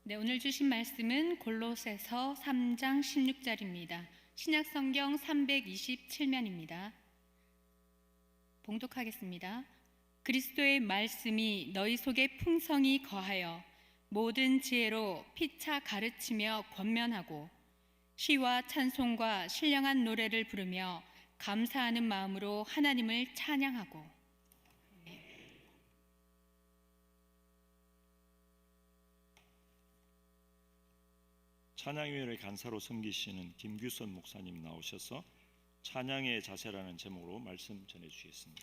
네, 오늘 주신 말씀은 골로새서 3장 16절입니다. 신약성경 327면입니다. 봉독하겠습니다. 그리스도의 말씀이 너희 속에 풍성히 거하여 모든 지혜로 피차 가르치며 권면하고 시와 찬송과 신령한 노래를 부르며 감사하는 마음으로 하나님을 찬양하고. 찬양위원회 간사로 섬기시는 김규선 목사님 나오셔서 찬양의 자세라는 제목으로 말씀 전해주시겠습니다.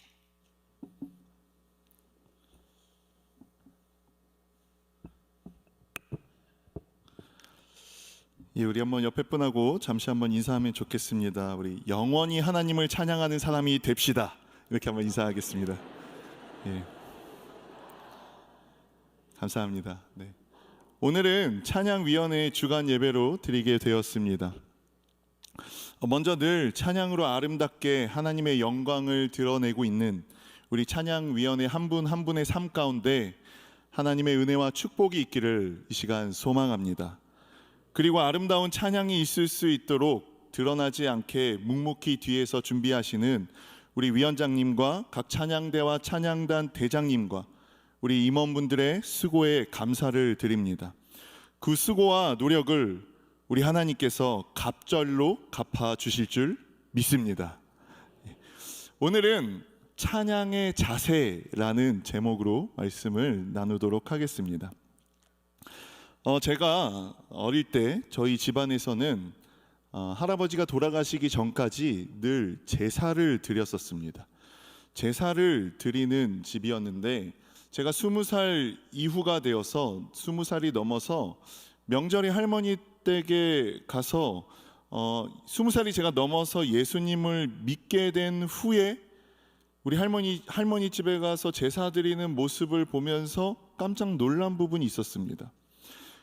예, 우리 한번 옆에 분하고 잠시 한번 인사하면 좋겠습니다. 우리 영원히 하나님을 찬양하는 사람이 됩시다. 이렇게 한번 인사하겠습니다. 예, 감사합니다. 네. 오늘은 찬양위원회 주간 예배로 드리게 되었습니다. 먼저 늘 찬양으로 아름답게 하나님의 영광을 드러내고 있는 우리 찬양위원회 한 분 한 분의 삶 가운데 하나님의 은혜와 축복이 있기를 이 시간 소망합니다. 그리고 아름다운 찬양이 있을 수 있도록 드러나지 않게 묵묵히 뒤에서 준비하시는 우리 위원장님과 각 찬양대와 찬양단 대장님과 우리 임원분들의 수고에 감사를 드립니다. 그 수고와 노력을 우리 하나님께서 갑절로 갚아주실 줄 믿습니다. 오늘은 찬양의 자세라는 제목으로 말씀을 나누도록 하겠습니다. 제가 어릴 때 저희 집안에서는 할아버지가 돌아가시기 전까지 늘 제사를 드렸었습니다. 제사를 드리는 집이었는데 제가 20살 이후가 되어서 20살이 넘어서 명절에 할머니 댁에 가서 20살이 제가 넘어서 예수님을 믿게 된 후에 우리 할머니 집에 가서 제사 드리는 모습을 보면서 깜짝 놀란 부분이 있었습니다.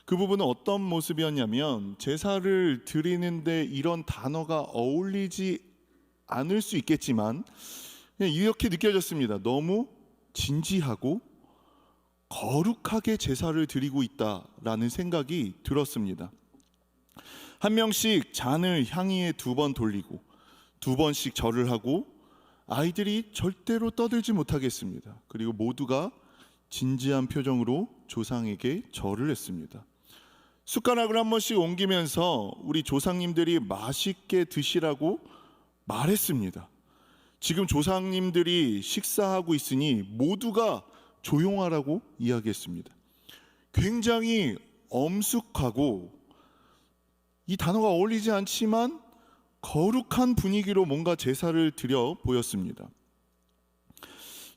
그 부분은 어떤 모습이었냐면 제사를 드리는데 이런 단어가 어울리지 않을 수 있겠지만 그냥 이렇게 느껴졌습니다. 너무 진지하고 거룩하게 제사를 드리고 있다라는 생각이 들었습니다. 한 명씩 잔을 향이에 2번 돌리고 2번씩 절을 하고 아이들이 절대로 떠들지 못하겠습니다. 그리고 모두가 진지한 표정으로 조상에게 절을 했습니다. 숟가락을 한 번씩 옮기면서 우리 조상님들이 맛있게 드시라고 말했습니다. 지금 조상님들이 식사하고 있으니 모두가 조용하라고 이야기했습니다. 굉장히 엄숙하고 이 단어가 어울리지 않지만 거룩한 분위기로 뭔가 제사를 드려 보였습니다.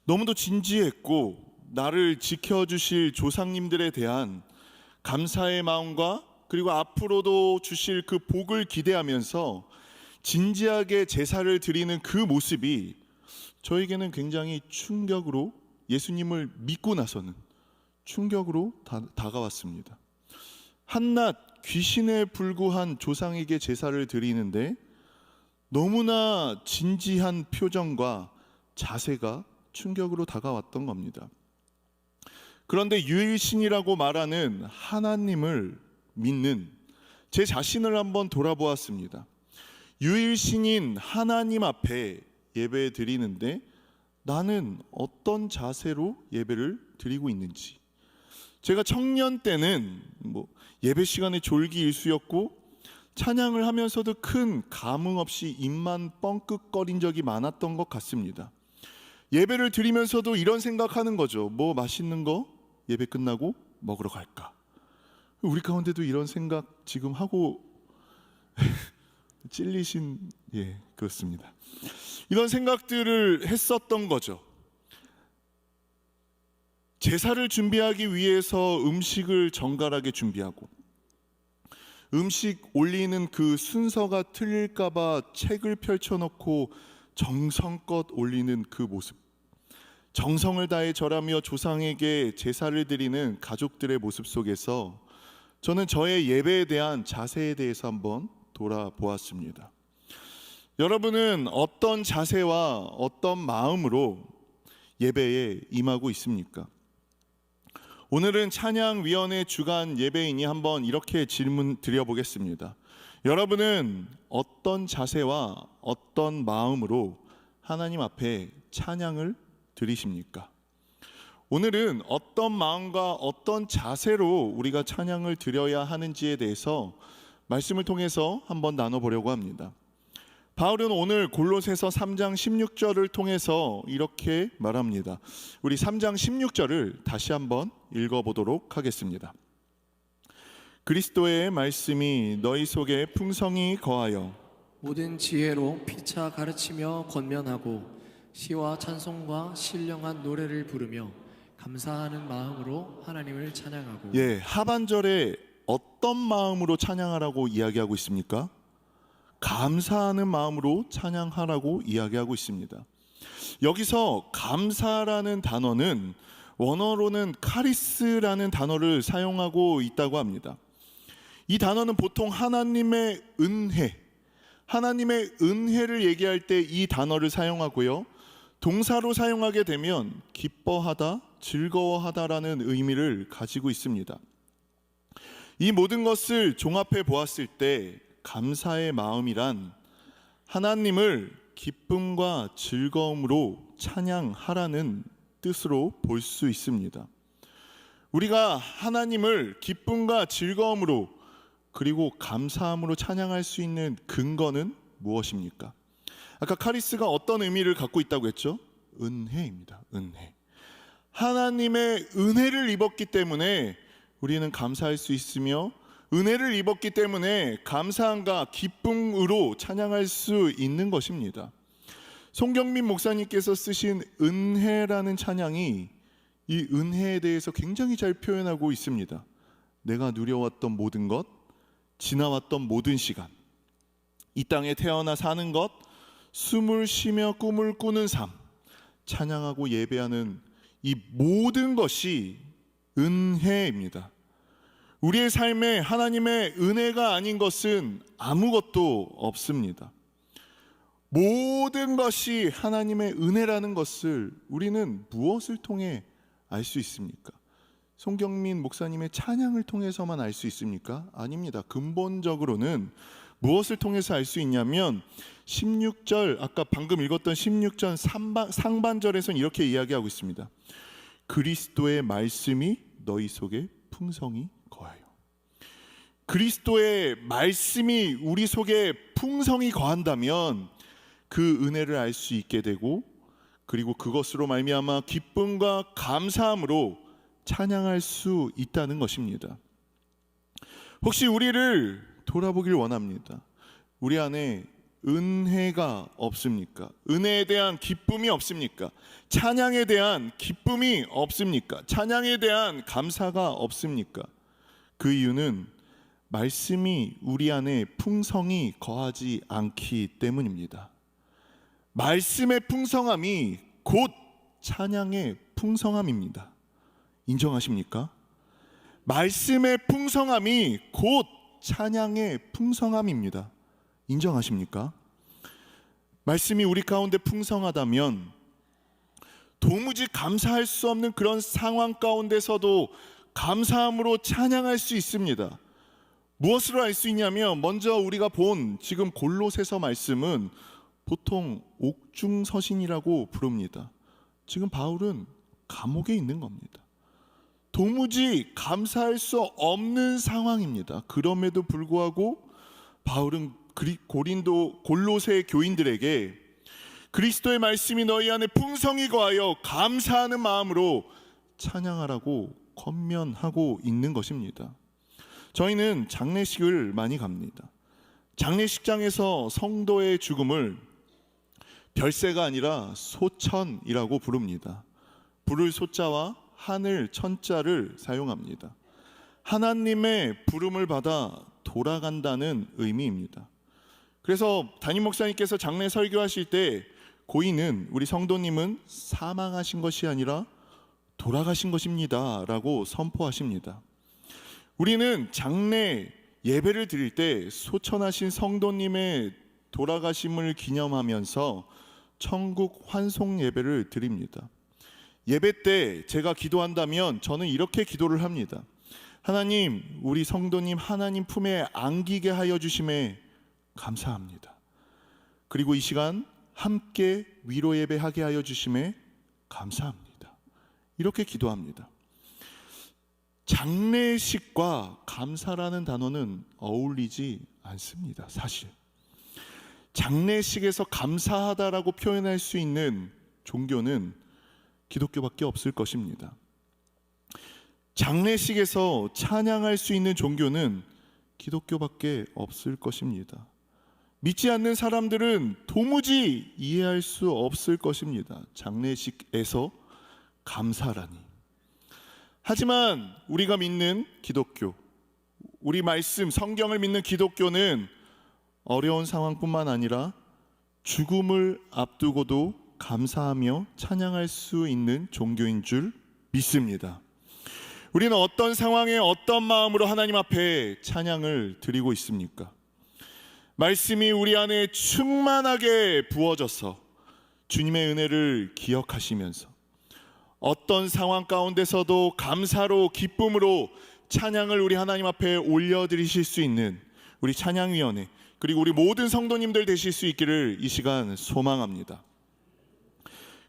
너무도 진지했고 나를 지켜주실 조상님들에 대한 감사의 마음과 그리고 앞으로도 주실 그 복을 기대하면서 진지하게 제사를 드리는 그 모습이 저에게는 굉장히 충격으로 예수님을 믿고 나서는 충격으로 다가왔습니다. 한낱 귀신에 불구한 조상에게 제사를 드리는데 너무나 진지한 표정과 자세가 충격으로 다가왔던 겁니다. 그런데 유일신이라고 말하는 하나님을 믿는 제 자신을 한번 돌아보았습니다. 유일신인 하나님 앞에 예배 드리는데 나는 어떤 자세로 예배를 드리고 있는지. 제가 청년 때는 예배 시간에 졸기일수였고 찬양을 하면서도 큰 감흥 없이 입만 뻥끗거린 적이 많았던 것 같습니다. 예배를 드리면서도 이런 생각하는 거죠. 뭐 맛있는 거 예배 끝나고 먹으러 갈까? 우리 가운데도 이런 생각 지금 하고 찔리신, 그렇습니다. 이런 생각들을 했었던 거죠. 제사를 준비하기 위해서 음식을 정갈하게 준비하고 음식 올리는 그 순서가 틀릴까봐 책을 펼쳐놓고 정성껏 올리는 그 모습, 정성을 다해 절하며 조상에게 제사를 드리는 가족들의 모습 속에서 저는 저의 예배에 대한 자세에 대해서 한번 돌아보았습니다. 여러분은 어떤 자세와 어떤 마음으로 예배에 임하고 있습니까? 오늘은 찬양위원회 주간 예배이니 한번 이렇게 질문 드려보겠습니다. 여러분은 어떤 자세와 어떤 마음으로 하나님 앞에 찬양을 드리십니까? 오늘은 어떤 마음과 어떤 자세로 우리가 찬양을 드려야 하는지에 대해서 말씀을 통해서 한번 나눠보려고 합니다. 바울은 오늘 골로새서 3장 16절을 통해서 이렇게 말합니다. 우리 3장 16절을 다시 한번 읽어보도록 하겠습니다. 그리스도의 말씀이 너희 속에 풍성히 거하여 모든 지혜로 피차 가르치며 권면하고 시와 찬송과 신령한 노래를 부르며 감사하는 마음으로 하나님을 찬양하고. 하반절에 어떤 마음으로 찬양하라고 이야기하고 있습니까? 감사하는 마음으로 찬양하라고 이야기하고 있습니다. 여기서 감사라는 단어는 원어로는 카리스라는 단어를 사용하고 있다고 합니다. 이 단어는 보통 하나님의 은혜를 얘기할 때 이 단어를 사용하고요. 동사로 사용하게 되면 기뻐하다, 즐거워하다라는 의미를 가지고 있습니다. 이 모든 것을 종합해 보았을 때 감사의 마음이란 하나님을 기쁨과 즐거움으로 찬양하라는 뜻으로 볼 수 있습니다. 우리가 하나님을 기쁨과 즐거움으로 그리고 감사함으로 찬양할 수 있는 근거는 무엇입니까? 아까 카리스가 어떤 의미를 갖고 있다고 했죠? 은혜입니다. 은혜. 하나님의 은혜를 입었기 때문에 우리는 감사할 수 있으며 은혜를 입었기 때문에 감사함과 기쁨으로 찬양할 수 있는 것입니다. 송경민 목사님께서 쓰신 은혜라는 찬양이 이 은혜에 대해서 굉장히 잘 표현하고 있습니다. 내가 누려왔던 모든 것, 지나왔던 모든 시간, 이 땅에 태어나 사는 것, 숨을 쉬며 꿈을 꾸는 삶, 찬양하고 예배하는 이 모든 것이 은혜입니다. 우리의 삶에 하나님의 은혜가 아닌 것은 아무것도 없습니다. 모든 것이 하나님의 은혜라는 것을 우리는 무엇을 통해 알 수 있습니까? 송경민 목사님의 찬양을 통해서만 알 수 있습니까? 아닙니다. 근본적으로는 무엇을 통해서 알 수 있냐면 16절, 아까 방금 읽었던 16절 상반절에서는 이렇게 이야기하고 있습니다. 그리스도의 말씀이 너희 속에 풍성히 거하여. 그리스도의 말씀이 우리 속에 풍성히 거한다면 그 은혜를 알 수 있게 되고, 그리고 그것으로 말미암아 기쁨과 감사함으로 찬양할 수 있다는 것입니다. 혹시 우리를 돌아보길 원합니다. 우리 안에 은혜가 없습니까? 은혜에 대한 기쁨이 없습니까? 찬양에 대한 기쁨이 없습니까? 찬양에 대한 감사가 없습니까? 그 이유는 말씀이 우리 안에 풍성히 거하지 않기 때문입니다. 말씀의 풍성함이 곧 찬양의 풍성함입니다. 인정하십니까? 말씀의 풍성함이 곧 찬양의 풍성함입니다. 인정하십니까? 말씀이 우리 가운데 풍성하다면 도무지 감사할 수 없는 그런 상황 가운데서도 감사함으로 찬양할 수 있습니다. 무엇으로 알 수 있냐면, 먼저 우리가 본 지금 골로새서 말씀은 보통 옥중서신이라고 부릅니다. 지금 바울은 감옥에 있는 겁니다. 도무지 감사할 수 없는 상황입니다. 그럼에도 불구하고 바울은 골로새 교인들에게 그리스도의 말씀이 너희 안에 풍성히 거하여 감사하는 마음으로 찬양하라고 권면하고 있는 것입니다. 저희는 장례식을 많이 갑니다. 장례식장에서 성도의 죽음을 별세가 아니라 소천이라고 부릅니다. 부를 소자와 하늘 천자를 사용합니다. 하나님의 부름을 받아 돌아간다는 의미입니다. 그래서 담임 목사님께서 장례 설교하실 때 고인은, 우리 성도님은 사망하신 것이 아니라 돌아가신 것입니다 라고 선포하십니다. 우리는 장례 예배를 드릴 때 소천하신 성도님의 돌아가심을 기념하면서 천국 환송 예배를 드립니다. 예배 때 제가 기도한다면 저는 이렇게 기도를 합니다. 하나님, 우리 성도님 하나님 품에 안기게 하여 주심에 감사합니다. 그리고 이 시간 함께 위로 예배하게 하여 주심에 감사합니다. 이렇게 기도합니다. 장례식과 감사라는 단어는 어울리지 않습니다. 사실 장례식에서 감사하다라고 표현할 수 있는 종교는 기독교밖에 없을 것입니다. 장례식에서 찬양할 수 있는 종교는 기독교밖에 없을 것입니다. 믿지 않는 사람들은 도무지 이해할 수 없을 것입니다. 장례식에서 감사라니. 하지만 우리가 믿는 기독교, 우리 말씀, 성경을 믿는 기독교는 어려운 상황뿐만 아니라 죽음을 앞두고도 감사하며 찬양할 수 있는 종교인 줄 믿습니다. 우리는 어떤 상황에 어떤 마음으로 하나님 앞에 찬양을 드리고 있습니까? 말씀이 우리 안에 충만하게 부어져서 주님의 은혜를 기억하시면서 어떤 상황 가운데서도 감사로 기쁨으로 찬양을 우리 하나님 앞에 올려드리실 수 있는 우리 찬양위원회, 그리고 우리 모든 성도님들 되실 수 있기를 이 시간 소망합니다.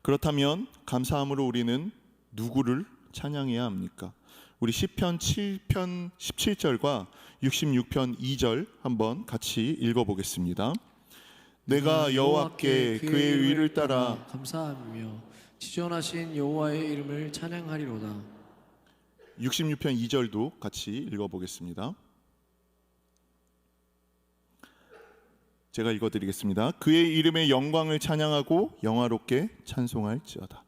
그렇다면 감사함으로 우리는 누구를 찬양해야 합니까? 우리 시편 7편 17절과 66편 2절 한번 같이 읽어보겠습니다. 내가 여호와께 그의 의를 따라 감사하며 지존하신 여호와의 이름을 찬양하리로다. 66편 2절도 같이 읽어보겠습니다. 제가 읽어드리겠습니다. 그의 이름의 영광을 찬양하고 영화롭게 찬송할지어다.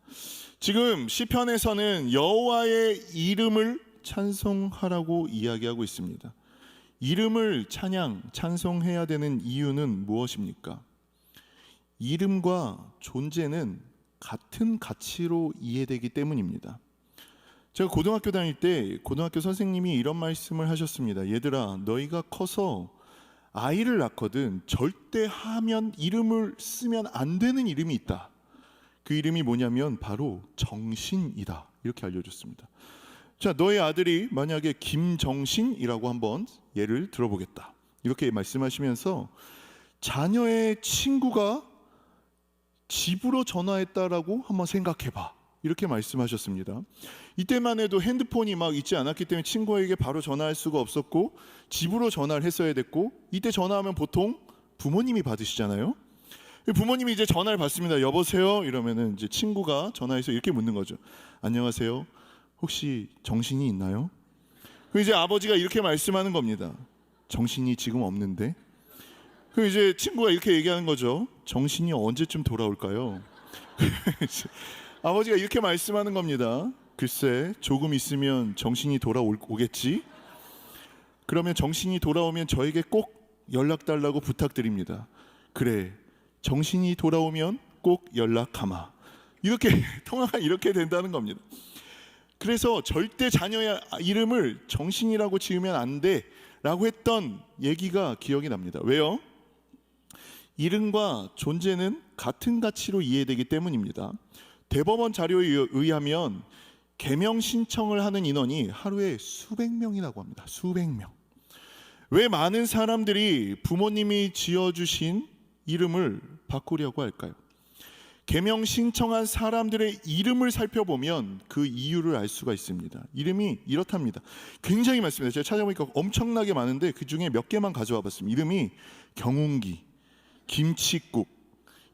지금 시편에서는 여호와의 이름을 찬송하라고 이야기하고 있습니다. 이름을 찬송해야 되는 이유는 무엇입니까? 이름과 존재는 같은 가치로 이해되기 때문입니다. 제가 고등학교 다닐 때 고등학교 선생님이 이런 말씀을 하셨습니다. 얘들아, 너희가 커서 아이를 낳거든 절대 하면 이름을 쓰면 안 되는 이름이 있다. 그 이름이 뭐냐면 바로 정신이다. 이렇게 알려줬습니다. 자, 너의 아들이 만약에 김정신이라고 한번 예를 들어보겠다. 이렇게 말씀하시면서 자녀의 친구가 집으로 전화했다라고 한번 생각해봐. 이렇게 말씀하셨습니다. 이때만 해도 핸드폰이 막 있지 않았기 때문에 친구에게 바로 전화할 수가 없었고 집으로 전화를 했어야 됐고, 이때 전화하면 보통 부모님이 받으시잖아요. 부모님이 이제 전화를 받습니다. 여보세요? 이러면은 이제 친구가 전화해서 이렇게 묻는 거죠. 안녕하세요. 혹시 정신이 있나요? 그럼 이제 아버지가 이렇게 말씀하는 겁니다. 정신이 지금 없는데. 그럼 이제 친구가 이렇게 얘기하는 거죠. 정신이 언제쯤 돌아올까요? 아버지가 이렇게 말씀하는 겁니다. 글쎄, 조금 있으면 정신이 돌아오겠지? 그러면 정신이 돌아오면 저에게 꼭 연락 달라고 부탁드립니다. 그래, 정신이 돌아오면 꼭 연락하마. 이렇게 통화가 이렇게 된다는 겁니다. 그래서 절대 자녀의 이름을 정신이라고 지으면 안 돼 라고 했던 얘기가 기억이 납니다. 왜요? 이름과 존재는 같은 가치로 이해되기 때문입니다. 대법원 자료에 의하면 개명 신청을 하는 인원이 하루에 수백 명이라고 합니다. 수백 명. 왜 많은 사람들이 부모님이 지어주신 이름을 바꾸려고 할까요? 개명 신청한 사람들의 이름을 살펴보면 그 이유를 알 수가 있습니다. 이름이 이렇답니다. 굉장히 많습니다. 제가 찾아보니까 엄청나게 많은데 그 중에 몇 개만 가져와 봤습니다. 이름이 경운기, 김치국,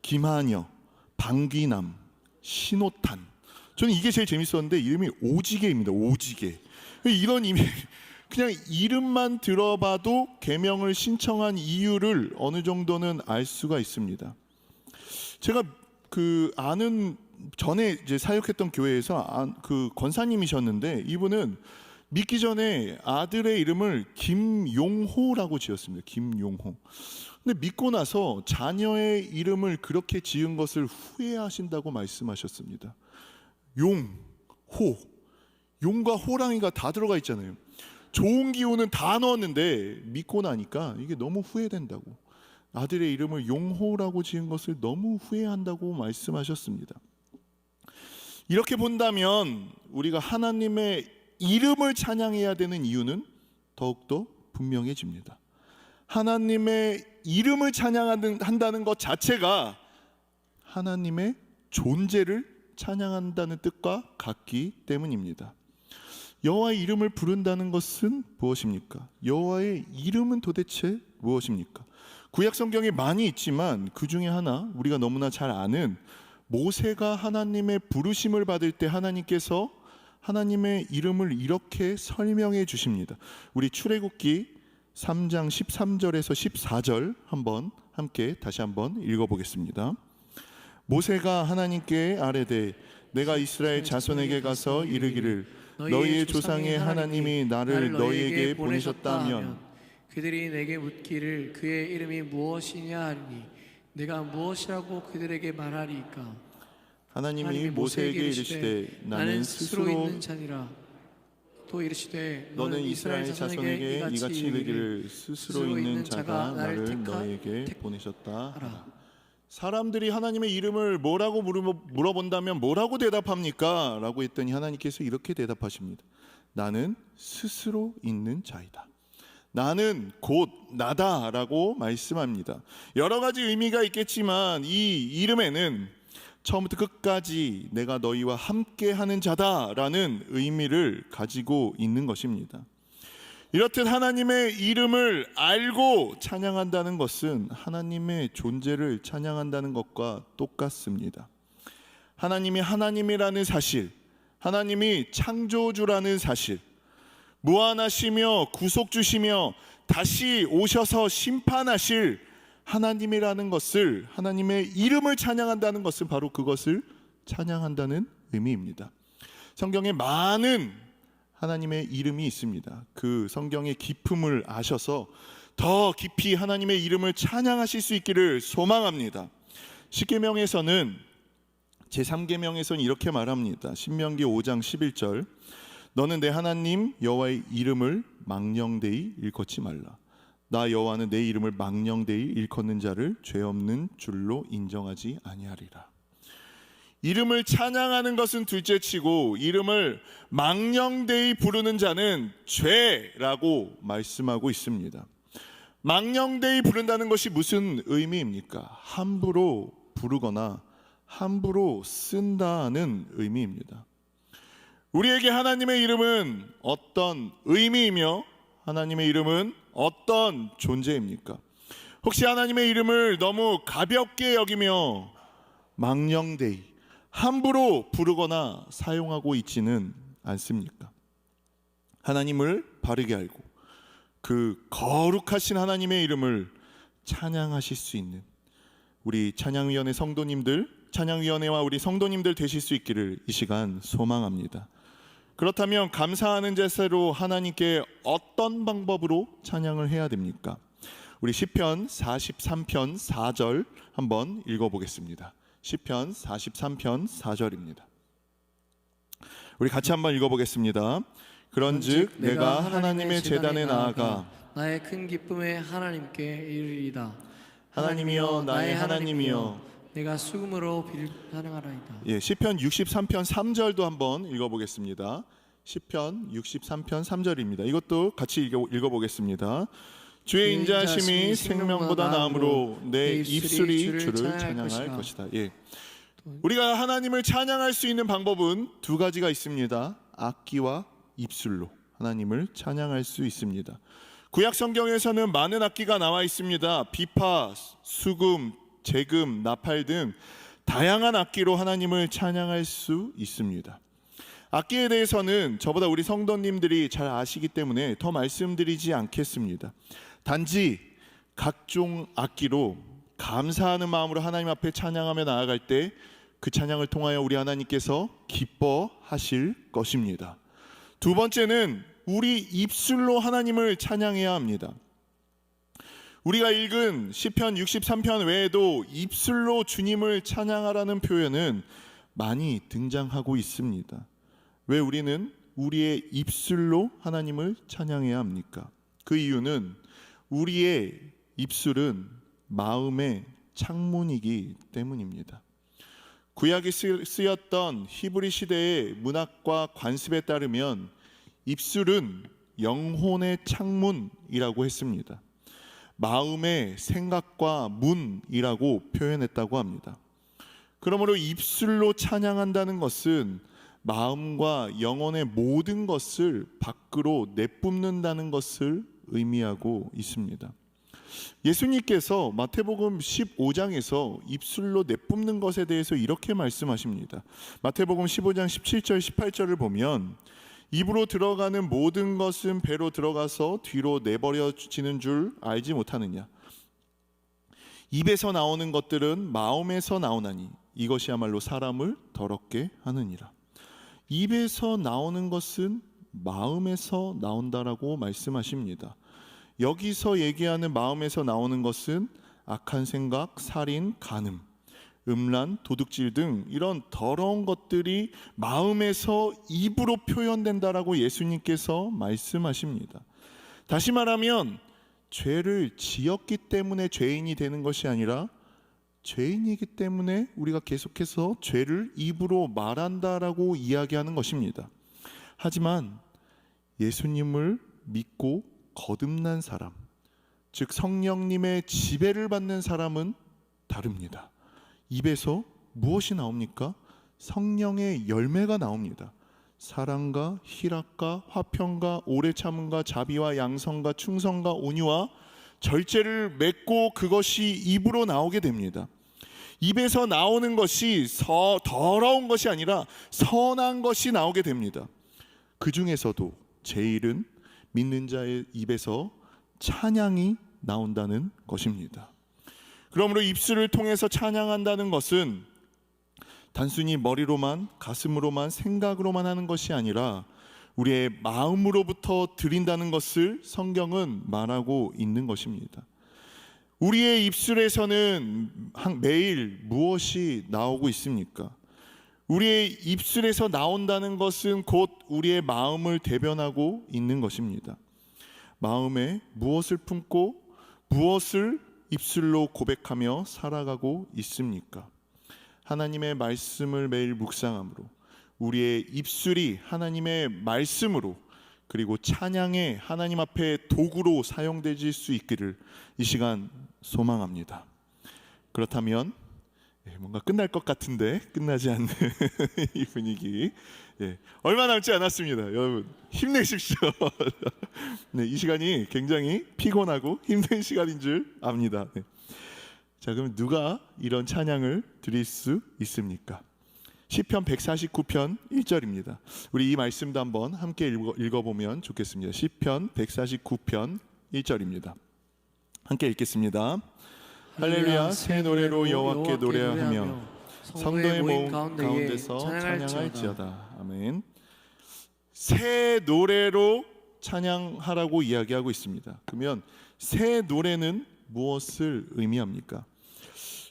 김한여, 방귀남, 신호탄. 저는 이게 제일 재밌었는데 이름이 오지게입니다. 오지게. 이런 이미 그냥 이름만 들어봐도 개명을 신청한 이유를 어느 정도는 알 수가 있습니다. 제가 아는 전에 이제 사역했던 교회에서 그 권사님이셨는데 이분은 믿기 전에 아들의 이름을 김용호라고 지었습니다. 김용호. 근데 믿고 나서 자녀의 이름을 그렇게 지은 것을 후회하신다고 말씀하셨습니다. 용, 호. 용과 호랑이가 다 들어가 있잖아요. 좋은 기운은 다 넣었는데 믿고 나니까 이게 너무 후회된다고. 아들의 이름을 용호라고 지은 것을 너무 후회한다고 말씀하셨습니다. 이렇게 본다면 우리가 하나님의 이름을 찬양해야 되는 이유는 더욱더 분명해집니다. 하나님의 이름을 찬양한다는 것 자체가 하나님의 존재를 찬양한다는 뜻과 같기 때문입니다. 여호와의 이름을 부른다는 것은 무엇입니까? 여호와의 이름은 도대체 무엇입니까? 구약 성경에 많이 있지만 그 중에 하나, 우리가 너무나 잘 아는, 모세가 하나님의 부르심을 받을 때 하나님께서 하나님의 이름을 이렇게 설명해 주십니다. 우리 출애굽기 3장 13절에서 14절 함께 다시 한번 읽어보겠습니다. 모세가 하나님께 아뢰되 내가 이스라엘 자손에게 가서 이르기를 너희의 조상의 하나님이 나를 너희에게 보내셨다 하면 그들이 내게 묻기를 그의 이름이 무엇이냐 하리니 내가 무엇이라고 그들에게 말하리이까? 하나님이 모세에게 이르시되 나는 스스로 있는 자니라. 또 이르시되 너는 이스라엘 자손에게 이같이 이르기를 스스로 있는 자가 나를 너희에게 보내셨다 하라. 사람들이 하나님의 이름을 뭐라고 물어본다면 뭐라고 대답합니까? 라고 했더니 하나님께서 이렇게 대답하십니다. 나는 스스로 있는 자이다. 나는 곧 나다 라고 말씀합니다. 여러 가지 의미가 있겠지만 이 이름에는 처음부터 끝까지 내가 너희와 함께하는 자다라는 의미를 가지고 있는 것입니다. 이렇듯 하나님의 이름을 알고 찬양한다는 것은 하나님의 존재를 찬양한다는 것과 똑같습니다. 하나님이 하나님이라는 사실, 하나님이 창조주라는 사실, 무한하시며 구속주시며 다시 오셔서 심판하실 하나님이라는 것을, 하나님의 이름을 찬양한다는 것은 바로 그것을 찬양한다는 의미입니다. 성경에 많은 하나님의 이름이 있습니다. 그 성경의 깊음을 아셔서 더 깊이 하나님의 이름을 찬양하실 수 있기를 소망합니다. 십계명에서는 제3계명에서는 이렇게 말합니다. 신명기 5장 11절 너는 내 하나님 여호와의 이름을 망령되이 일컫지 말라. 나 여호와는 내 이름을 망령되이 일컫는 자를 죄 없는 줄로 인정하지 아니하리라. 이름을 찬양하는 것은 둘째치고 이름을 망령되이 부르는 자는 죄라고 말씀하고 있습니다. 망령되이 부른다는 것이 무슨 의미입니까? 함부로 부르거나 함부로 쓴다는 의미입니다. 우리에게 하나님의 이름은 어떤 의미이며 하나님의 이름은 어떤 존재입니까? 혹시 하나님의 이름을 너무 가볍게 여기며 망령되이 함부로 부르거나 사용하고 있지는 않습니까? 하나님을 바르게 알고 그 거룩하신 하나님의 이름을 찬양하실 수 있는 우리 찬양위원회 성도님들, 찬양위원회와 우리 성도님들 되실 수 있기를 이 시간 소망합니다. 그렇다면 감사하는 제사로 하나님께 어떤 방법으로 찬양을 해야 됩니까? 우리 시편 43편 4절 한번 읽어보겠습니다. 시편 43편 4절입니다. 우리 같이 한번 읽어보겠습니다. 그런즉 내가 하나님의 제단에 나아가 나의 큰 기쁨에 하나님께 이르리이다. 하나님이여 나의 하나님이여 내가 수금으로 비를 찬양하라이다. 예, 시편 63편 3절도 한번 읽어보겠습니다. 시편 63편 3절입니다. 이것도 같이 읽어보겠습니다. 주의 인자하심이 생명보다 나음으로 내 입술이 주를 찬양할 것이다. 예. 우리가 하나님을 찬양할 수 있는 방법은 두 가지가 있습니다. 악기와 입술로 하나님을 찬양할 수 있습니다. 구약 성경에서는 많은 악기가 나와 있습니다. 비파, 수금, 재금, 나팔 등 다양한 악기로 하나님을 찬양할 수 있습니다. 악기에 대해서는 저보다 우리 성도님들이 잘 아시기 때문에 더 말씀드리지 않겠습니다. 단지 각종 악기로 감사하는 마음으로 하나님 앞에 찬양하며 나아갈 때 그 찬양을 통하여 우리 하나님께서 기뻐하실 것입니다. 두 번째는 우리 입술로 하나님을 찬양해야 합니다. 우리가 읽은 시편 63편 외에도 입술로 주님을 찬양하라는 표현은 많이 등장하고 있습니다. 왜 우리는 우리의 입술로 하나님을 찬양해야 합니까? 그 이유는 우리의 입술은 마음의 창문이기 때문입니다. 구약이 쓰였던 히브리 시대의 문학과 관습에 따르면 입술은 영혼의 창문이라고 했습니다. 마음의 생각과 문이라고 표현했다고 합니다. 그러므로 입술로 찬양한다는 것은 마음과 영혼의 모든 것을 밖으로 내뿜는다는 것을 의미하고 있습니다. 예수님께서 마태복음 15장에서 입술로 내뿜는 것에 대해서 이렇게 말씀하십니다. 마태복음 15장 17절 18절을 보면 입으로 들어가는 모든 것은 배로 들어가서 뒤로 내버려지는 줄 알지 못하느냐. 입에서 나오는 것들은 마음에서 나오나니 이것이야말로 사람을 더럽게 하느니라. 입에서 나오는 것은 마음에서 나온다라고 말씀하십니다. 여기서 얘기하는 마음에서 나오는 것은 악한 생각, 살인, 간음, 음란, 도둑질 등 이런 더러운 것들이 마음에서 입으로 표현된다라고 예수님께서 말씀하십니다. 다시 말하면 죄를 지었기 때문에 죄인이 되는 것이 아니라 죄인이기 때문에 우리가 계속해서 죄를 입으로 말한다라고 이야기하는 것입니다. 하지만 예수님을 믿고 거듭난 사람, 즉 성령님의 지배를 받는 사람은 다릅니다. 입에서 무엇이 나옵니까? 성령의 열매가 나옵니다. 사랑과 희락과 화평과 오래 참음과 자비와 양성과 충성과 온유와 절제를 맺고 그것이 입으로 나오게 됩니다. 입에서 나오는 것이 더러운 것이 아니라 선한 것이 나오게 됩니다. 그 중에서도 제일은 믿는 자의 입에서 찬양이 나온다는 것입니다. 그러므로 입술을 통해서 찬양한다는 것은 단순히 머리로만, 가슴으로만, 생각으로만 하는 것이 아니라 우리의 마음으로부터 드린다는 것을 성경은 말하고 있는 것입니다. 우리의 입술에서는 매일 무엇이 나오고 있습니까? 우리의 입술에서 나온다는 것은 곧 우리의 마음을 대변하고 있는 것입니다. 마음에 무엇을 품고 무엇을 입술로 고백하며 살아가고 있습니까? 하나님의 말씀을 매일 묵상함으로 우리의 입술이 하나님의 말씀으로 그리고 찬양의 하나님 앞에 도구로 사용될 수 있기를 이 시간 소망합니다. 그렇다면 뭔가 끝날 것 같은데 끝나지 않는 이 분위기, 얼마 남지 않았습니다. 여러분 힘내십시오. 네, 이 시간이 굉장히 피곤하고 힘든 시간인 줄 압니다. 자, 그럼 누가 이런 찬양을 드릴 수 있습니까? 시편 149편 1절입니다. 우리 이 말씀도 한번 함께 읽어보면 좋겠습니다. 시편 149편 1절입니다. 함께 읽겠습니다. 할렐루야, 새 노래로 여호와께 노래하며 성도의 모임 가운데서 찬양할지어다. 아멘. 새 노래로 찬양하라고 이야기하고 있습니다. 그러면 새 노래는 무엇을 의미합니까?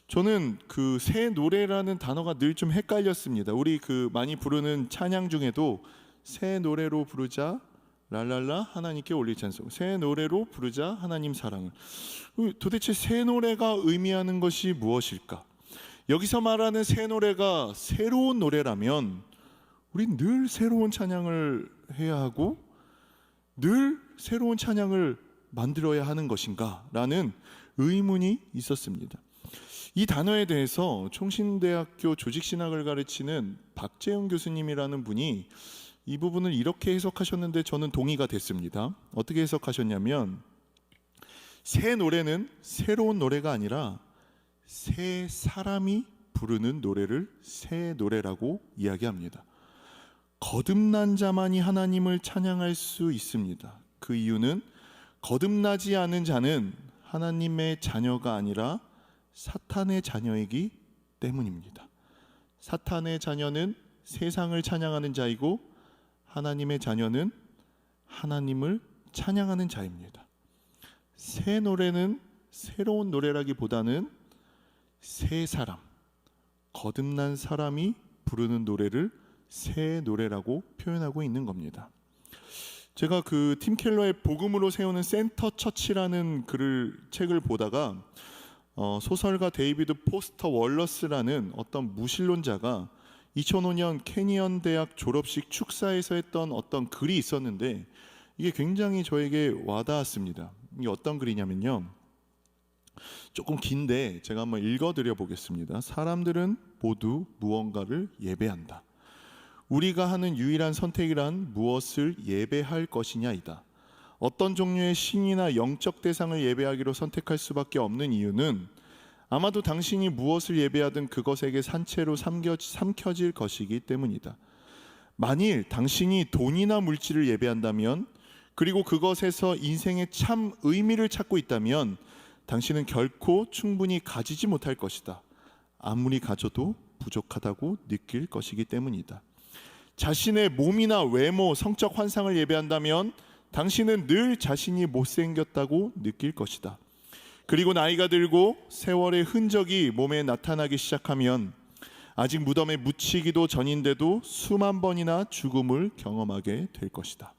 저는 그 새 노래라는 단어가 늘 좀 헷갈렸습니다. 우리 그 많이 부르는 찬양 중에도 새 노래로 부르자 랄랄라 하나님께 올릴 찬송, 새 노래로 부르자 하나님 사랑을. 도대체 새 노래가 의미하는 것이 무엇일까? 여기서 말하는 새 노래가 새로운 노래라면 우린 늘 새로운 찬양을 해야 하고 늘 새로운 찬양을 만들어야 하는 것인가? 라는 의문이 있었습니다. 이 단어에 대해서 총신대학교 조직신학을 가르치는 박재영 교수님이라는 분이 이 부분을 이렇게 해석하셨는데 저는 동의가 됐습니다. 어떻게 해석하셨냐면 새 노래는 새로운 노래가 아니라 새 사람이 부르는 노래를 새 노래라고 이야기합니다. 거듭난 자만이 하나님을 찬양할 수 있습니다. 그 이유는 거듭나지 않은 자는 하나님의 자녀가 아니라 사탄의 자녀이기 때문입니다. 사탄의 자녀는 세상을 찬양하는 자이고 하나님의 자녀는 하나님을 찬양하는 자입니다. 새 노래는 새로운 노래라기보다는 새 사람, 거듭난 사람이 부르는 노래를 새 노래라고 표현하고 있는 겁니다. 제가 그 팀 켈러의 복음으로 세우는 센터 처치라는 책을 보다가 소설가 데이비드 포스터 월러스라는 어떤 무신론자가 2005년 캐니언 대학 졸업식 축사에서 했던 어떤 글이 있었는데 이게 굉장히 저에게 와닿았습니다. 이게 어떤 글이냐면요, 조금 긴데 제가 한번 읽어드려 보겠습니다. 사람들은 모두 무언가를 예배한다. 우리가 하는 유일한 선택이란 무엇을 예배할 것이냐이다. 어떤 종류의 신이나 영적 대상을 예배하기로 선택할 수밖에 없는 이유는 아마도 당신이 무엇을 예배하든 그것에게 산채로 삼켜질 것이기 때문이다. 만일 당신이 돈이나 물질을 예배한다면, 그리고 그것에서 인생의 참 의미를 찾고 있다면 당신은 결코 충분히 가지지 못할 것이다. 아무리 가져도 부족하다고 느낄 것이기 때문이다. 자신의 몸이나 외모, 성적 환상을 예배한다면 당신은 늘 자신이 못생겼다고 느낄 것이다. 그리고 나이가 들고 세월의 흔적이 몸에 나타나기 시작하면 아직 무덤에 묻히기도 전인데도 수만 번이나 죽음을 경험하게 될 것이다.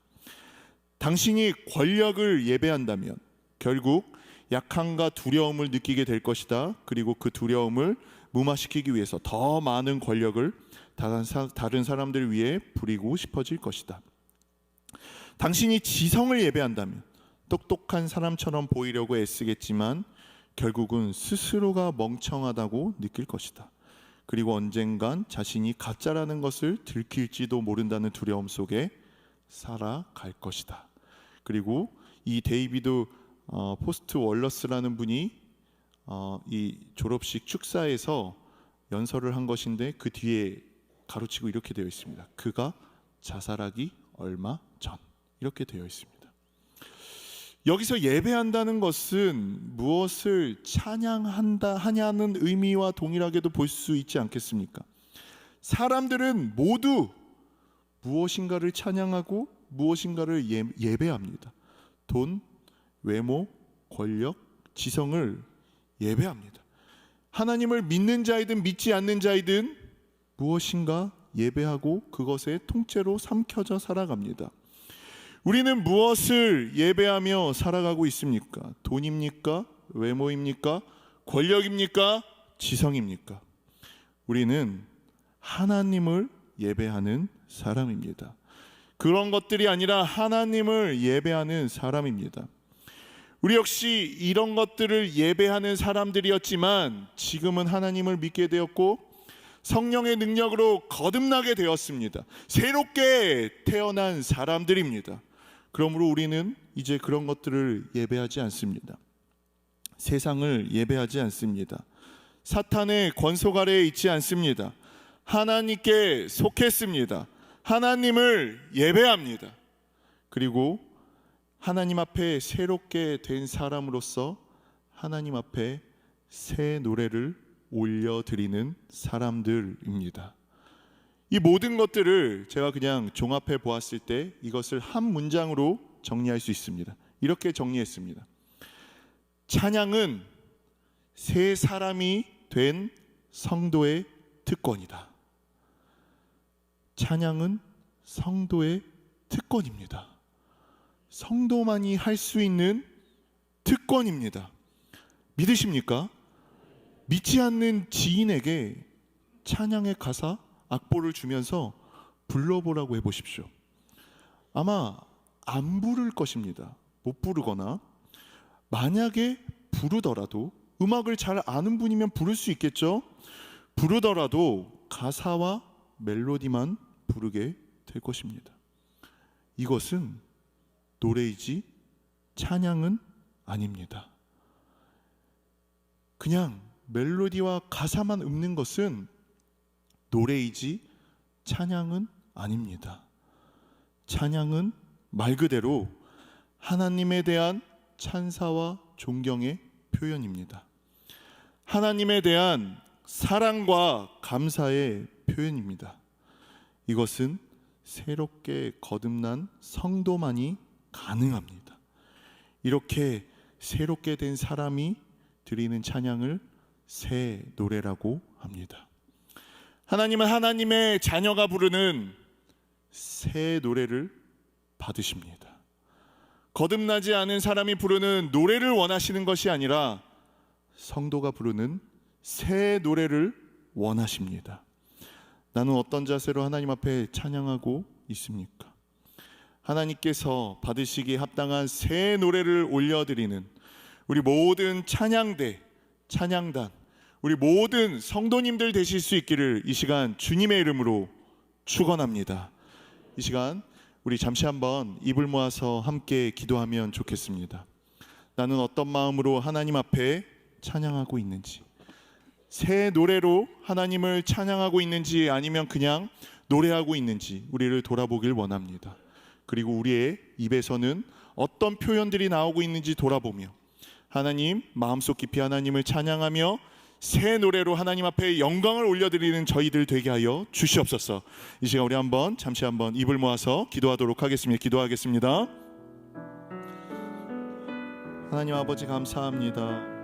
당신이 권력을 예배한다면 결국 약함과 두려움을 느끼게 될 것이다. 그리고 그 두려움을 무마시키기 위해서 더 많은 권력을 다른 사람들 위해 부리고 싶어질 것이다. 당신이 지성을 예배한다면 똑똑한 사람처럼 보이려고 애쓰겠지만 결국은 스스로가 멍청하다고 느낄 것이다. 그리고 언젠간 자신이 가짜라는 것을 들킬지도 모른다는 두려움 속에 살아갈 것이다. 그리고 이 데이비드 포스트 월러스라는 분이 이 졸업식 축사에서 연설을 한 것인데 그 뒤에 가로치고 이렇게 되어 있습니다. 그가 자살하기 얼마 전, 이렇게 되어 있습니다. 여기서 예배한다는 것은 무엇을 하냐는 의미와 동일하게도 볼 수 있지 않겠습니까? 사람들은 모두 무엇인가를 찬양하고 무엇인가를 예배합니다. 돈, 외모, 권력, 지성을 예배합니다. 하나님을 믿는 자이든 믿지 않는 자이든 무엇인가 예배하고 그것에 통째로 삼켜져 살아갑니다. 우리는 무엇을 예배하며 살아가고 있습니까? 돈입니까? 외모입니까? 권력입니까? 지성입니까? 우리는 하나님을 예배하는 사람입니다. 그런 것들이 아니라 하나님을 예배하는 사람입니다. 우리 역시 이런 것들을 예배하는 사람들이었지만 지금은 하나님을 믿게 되었고 성령의 능력으로 거듭나게 되었습니다. 새롭게 태어난 사람들입니다. 그러므로 우리는 이제 그런 것들을 예배하지 않습니다. 세상을 예배하지 않습니다. 사탄의 권속 아래에 있지 않습니다. 하나님께 속했습니다. 하나님을 예배합니다. 그리고 하나님 앞에 새롭게 된 사람으로서 하나님 앞에 새 노래를 올려드리는 사람들입니다. 이 모든 것들을 제가 그냥 종합해 보았을 때 이것을 한 문장으로 정리할 수 있습니다. 이렇게 정리했습니다. 찬양은 새 사람이 된 성도의 특권이다. 찬양은 성도의 특권입니다. 성도만이 할 수 있는 특권입니다. 믿으십니까? 믿지 않는 지인에게 찬양의 가사, 악보를 주면서 불러보라고 해보십시오. 아마 안 부를 것입니다. 못 부르거나 만약에 부르더라도 음악을 잘 아는 분이면 부를 수 있겠죠. 부르더라도 가사와 멜로디만 부르게 될 것입니다. 이것은 노래이지 찬양은 아닙니다. 그냥 멜로디와 가사만 읊는 것은 노래이지 찬양은 아닙니다. 찬양은 말 그대로 하나님에 대한 찬사와 존경의 표현입니다. 하나님에 대한 사랑과 감사의 표현입니다. 이것은 새롭게 거듭난 성도만이 가능합니다. 이렇게 새롭게 된 사람이 드리는 찬양을 새 노래라고 합니다. 하나님은 하나님의 자녀가 부르는 새 노래를 받으십니다. 거듭나지 않은 사람이 부르는 노래를 원하시는 것이 아니라 성도가 부르는 새 노래를 원하십니다. 나는 어떤 자세로 하나님 앞에 찬양하고 있습니까? 하나님께서 받으시기에 합당한 새 노래를 올려드리는 우리 모든 찬양대, 찬양단, 우리 모든 성도님들 되실 수 있기를 이 시간 주님의 이름으로 축원합니다. 이 시간 우리 잠시 한번 입을 모아서 함께 기도하면 좋겠습니다. 나는 어떤 마음으로 하나님 앞에 찬양하고 있는지, 새 노래로 하나님을 찬양하고 있는지 아니면 그냥 노래하고 있는지 우리를 돌아보길 원합니다. 그리고 우리의 입에서는 어떤 표현들이 나오고 있는지 돌아보며 하나님, 마음속 깊이 하나님을 찬양하며 새 노래로 하나님 앞에 영광을 올려드리는 저희들 되게 하여 주시옵소서. 이 시간 우리 잠시 한번 입을 모아서 기도하도록 하겠습니다. 기도하겠습니다. 하나님 아버지 감사합니다.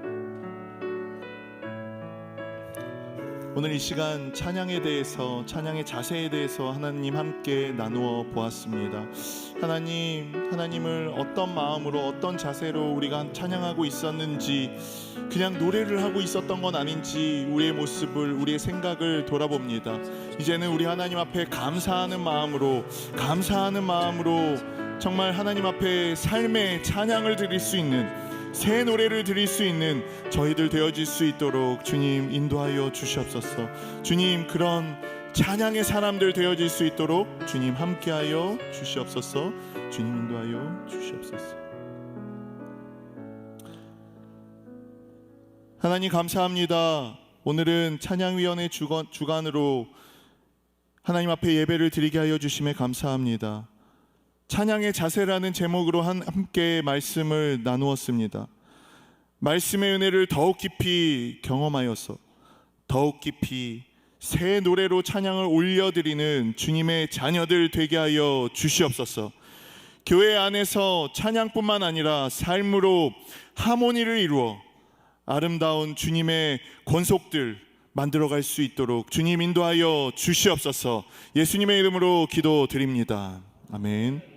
오늘 이 시간 찬양에 대해서, 찬양의 자세에 대해서 하나님 함께 나누어 보았습니다. 하나님을 어떤 마음으로, 어떤 자세로 우리가 찬양하고 있었는지, 그냥 노래를 하고 있었던 건 아닌지 우리의 모습을, 우리의 생각을 돌아봅니다. 이제는 우리 하나님 앞에 감사하는 마음으로 정말 하나님 앞에 삶의 찬양을 드릴 수 있는, 새 노래를 드릴 수 있는 저희들 되어질 수 있도록 주님 인도하여 주시옵소서. 주님, 그런 찬양의 사람들 되어질 수 있도록 주님 함께하여 주시옵소서. 주님 인도하여 주시옵소서. 하나님 감사합니다. 오늘은 찬양위원회 주간으로 하나님 앞에 예배를 드리게 하여 주심에 감사합니다. 찬양의 자세라는 제목으로 함께 말씀을 나누었습니다. 말씀의 은혜를 더욱 깊이 경험하여서 더욱 깊이 새 노래로 찬양을 올려드리는 주님의 자녀들 되게 하여 주시옵소서. 교회 안에서 찬양뿐만 아니라 삶으로 하모니를 이루어 아름다운 주님의 권속들 만들어갈 수 있도록 주님 인도하여 주시옵소서. 예수님의 이름으로 기도드립니다. 아멘.